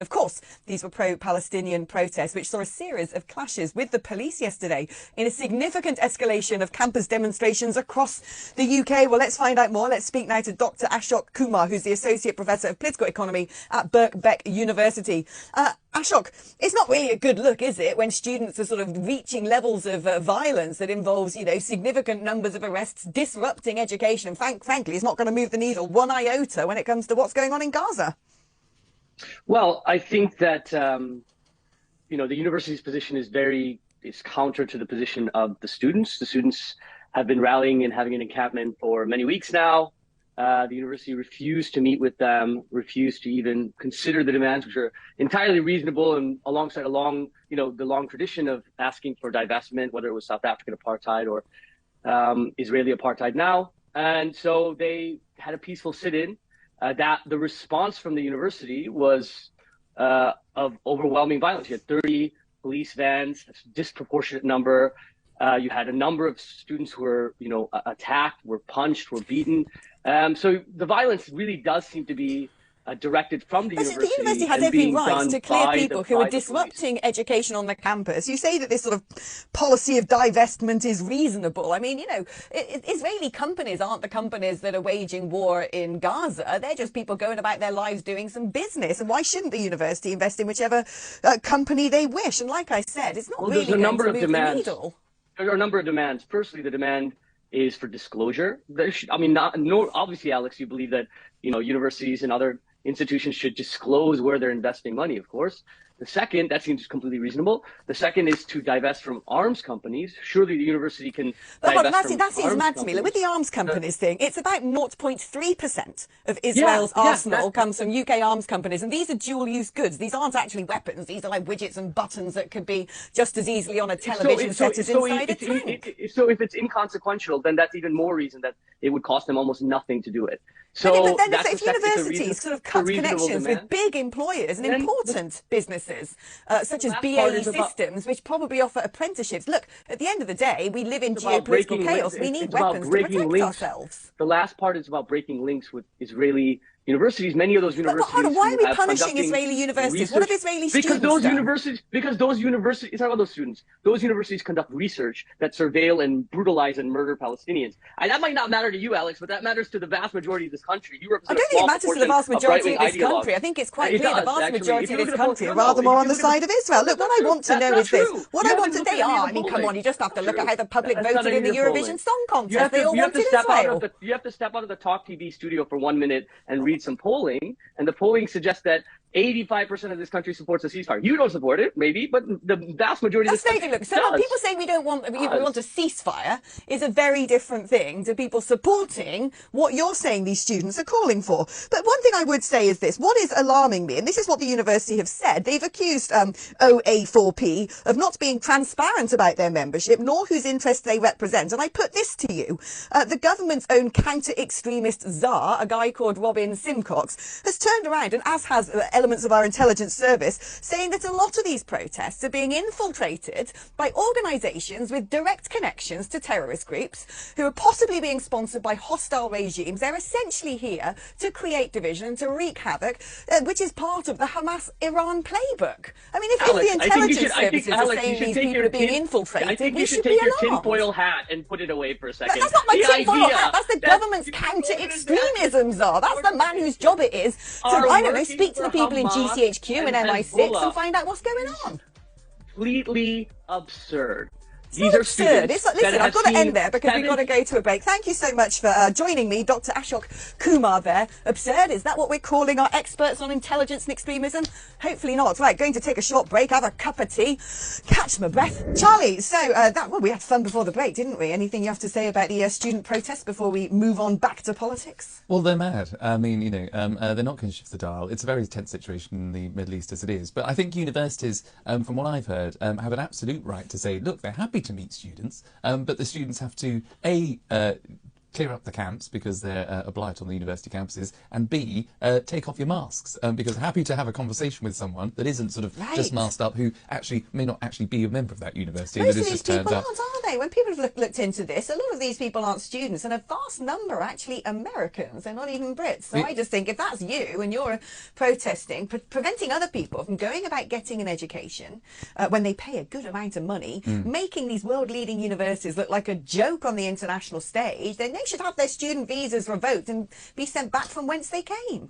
Of course, these were pro-Palestinian protests, which saw a series of clashes with the police yesterday in a significant escalation of campus demonstrations across the UK. Well, let's find out more. Let's speak now to Dr. Ashok Kumar, who's the Associate Professor of Political Economy at Birkbeck University. Ashok, it's not really a good look, is it, when students are sort of reaching levels of violence that involves, significant numbers of arrests, disrupting education. Frankly, it's not going to move the needle one iota when it comes to what's going on in Gaza. Well, I think that, the university's position is counter to the position of the students. The students have been rallying and having an encampment for many weeks now. The university refused to meet with them, refused to even consider the demands, which are entirely reasonable and alongside the long tradition of asking for divestment, whether it was South African apartheid or Israeli apartheid now. And so they had a peaceful sit-in. That the response from the university was of overwhelming violence. You had 30 police vans, a disproportionate number. You had a number of students who were, attacked, were punched, were beaten. So the violence really does seem to be directed from the university. The university has every right to clear people who are disrupting education on the campus. You say that this sort of policy of divestment is reasonable. I mean, Israeli companies aren't the companies that are waging war in Gaza. They're just people going about their lives doing some business. And why shouldn't the university invest in whichever company they wish? And like I said, it's not really going to move the needle. There are a number of demands. Firstly, the demand is for disclosure. Obviously, Alex, you believe that, universities and other institutions should disclose where they're investing money, of course. The second, that seems completely reasonable. The second is to divest from arms companies. Surely the university can divest from that seems mad to me. Like, with the arms companies thing, it's about 0.3% of Israel's arsenal comes from UK arms companies. And these are dual-use goods. These aren't actually weapons. These are like widgets and buttons that could be just as easily on a television set as inside a tank. So if it's inconsequential, then that's even more reason that it would cost them almost nothing to do it. So but then if universities sort of cut connections with big employers and important businesses, such as BAE Systems, which probably offer apprenticeships. Look, at the end of the day, we live in geopolitical chaos. We need weapons to protect ourselves. The last part is about breaking links with Israeli universities. Many of those universities. But why are we punishing Israeli universities? What have Israeli students done? Because those universities, it's not about those students. Those universities conduct research that surveil and brutalize and murder Palestinians. And that might not matter to you, Alex, but that matters to the vast majority of this country. You represent I don't think it matters to the vast majority of this country. I think it's quite clear the vast majority of this country are rather more on the side of Israel. Look, what I want to know is this. What I want to know, I mean, come on, you just have to look at how the public voted in the Eurovision Song Contest. They all wanted Israel. You have to step out of the Talk TV studio for 1 minute and read some polling. And the polling suggests that 85% of this country supports a ceasefire. You don't support it, maybe, but the vast majority of this country does. So people saying we want a ceasefire is a very different thing to people supporting what you're saying these students are calling for. But one thing I would say is this. What is alarming me, and this is what the university have said, they've accused OA4P of not being transparent about their membership, nor whose interests they represent. And I put this to you. The government's own counter-extremist czar, a guy called Robin Simcox, has turned around, and as has elements of our intelligence service, saying that a lot of these protests are being infiltrated by organisations with direct connections to terrorist groups who are possibly being sponsored by hostile regimes. They're essentially here to create division and to wreak havoc, which is part of the Hamas-Iran playbook. I mean, if the intelligence services are saying these people are being infiltrated, we should be alarmed. You should take your tinfoil hat and put it away for a second. That's not my tinfoil hat. That's the government's counter-extremism czar. That's the man whose job it is to, I don't know, speak to the people in GCHQ and MI6 and find out what's going on. Completely absurd. These are absurd. Listen, I've got to end there because we've got to go to a break. Thank you so much for joining me, Dr. Ashok Kumar there. Absurd? Is that what we're calling our experts on intelligence and extremism? Hopefully not. Right, going to take a short break, have a cup of tea, catch my breath. Charlie, so we had fun before the break, didn't we? Anything you have to say about the student protests before we move on back to politics? Well, they're mad. I mean, they're not going to shift the dial. It's a very tense situation in the Middle East as it is. But I think universities, from what I've heard, have an absolute right to say, look, they're happy to meet students, but the students have to, clear up the camps because they're a blight on the university campuses, and B, take off your masks, because happy to have a conversation with someone that isn't sort of just masked up, who actually may not actually be a member of that university. Most that of is these just turned people up. aren't, are they? When people have looked into this, a lot of these people aren't students, and a vast number are actually Americans. They're not even Brits. So I just think if that's you and you're protesting, preventing other people from going about getting an education when they pay a good amount of money, making these world-leading universities look like a joke on the international stage, then they should have their student visas revoked and be sent back from whence they came.